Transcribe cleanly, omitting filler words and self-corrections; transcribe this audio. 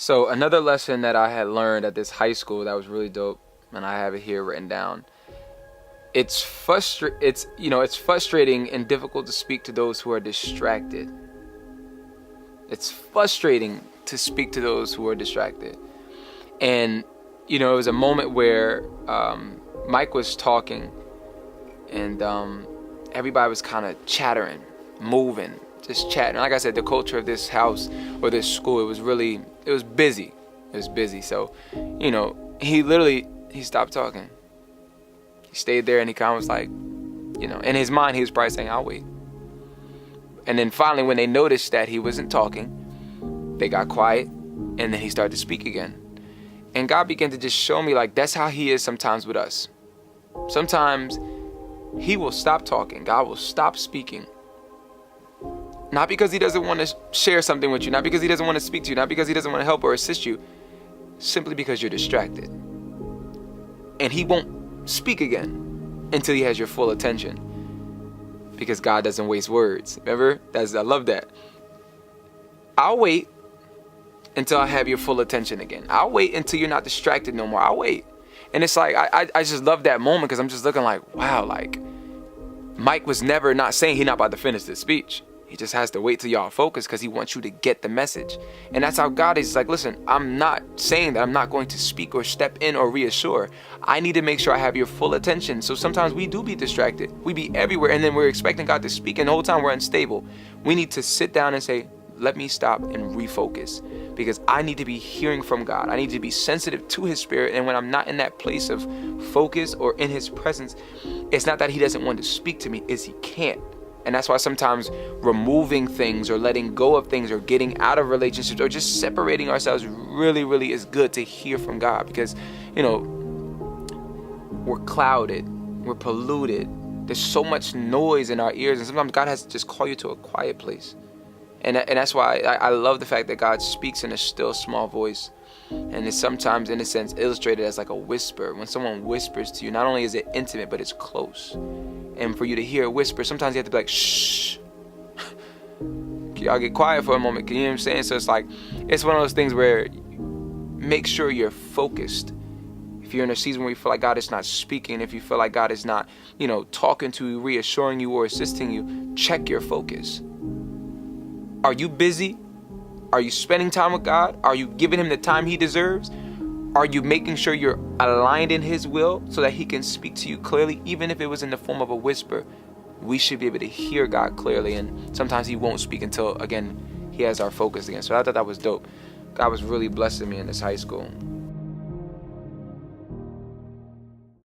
So another lesson that I had learned at this high school that was really dope, and I have it here written down. It's frustrating and difficult to speak to those who are distracted. It's frustrating to speak to those who are distracted. And it was a moment where Mike was talking, and everybody was kind of chattering, moving, just chatting. Like I said, the culture of this house or this school, it was busy. It was busy. So, he stopped talking. He stayed there and he kind of was like, in his mind, he was probably saying, I'll wait. And then finally, when they noticed that he wasn't talking, they got quiet, and then he started to speak again. And God began to just show me, like, that's how he is sometimes with us. Sometimes he will stop talking. God will stop speaking. Not because he doesn't want to share something with you, not because he doesn't want to speak to you, not because he doesn't want to help or assist you, simply because you're distracted. And he won't speak again until he has your full attention, because God doesn't waste words. Remember? I love that. I'll wait until I have your full attention again. I'll wait until you're not distracted no more. I'll wait. And it's like, I just love that moment, because I'm just looking like, wow, like Mike was never not saying he's not about to finish this speech. He just has to wait till y'all focus, because he wants you to get the message. And that's how God is. Like, listen, I'm not saying that I'm not going to speak or step in or reassure. I need to make sure I have your full attention. So sometimes we do be distracted. We be everywhere, and then we're expecting God to speak, and the whole time we're unstable. We need to sit down and say, let me stop and refocus, because I need to be hearing from God. I need to be sensitive to his spirit. And when I'm not in that place of focus or in his presence, it's not that he doesn't want to speak to me, it's he can't. And that's why sometimes removing things or letting go of things or getting out of relationships or just separating ourselves really, really is good to hear from God, because, we're clouded, we're polluted. There's so much noise in our ears, and sometimes God has to just call you to a quiet place. And that's why I love the fact that God speaks in a still small voice. And it's sometimes, in a sense, illustrated as like a whisper. When someone whispers to you, not only is it intimate, but it's close. And for you to hear a whisper, sometimes you have to be like, shh. Can y'all get quiet for a moment? Can you hear what I'm saying? So it's one of those things where make sure you're focused. If you're in a season where you feel like God is not speaking, if you feel like God is not, talking to you, reassuring you, or assisting you, check your focus. Are you busy? Are you spending time with God? Are you giving him the time he deserves? Are you making sure you're aligned in his will so that he can speak to you clearly? Even if it was in the form of a whisper, we should be able to hear God clearly. And sometimes he won't speak until, again, he has our focus again. So I thought that was dope. God was really blessing me in this high school.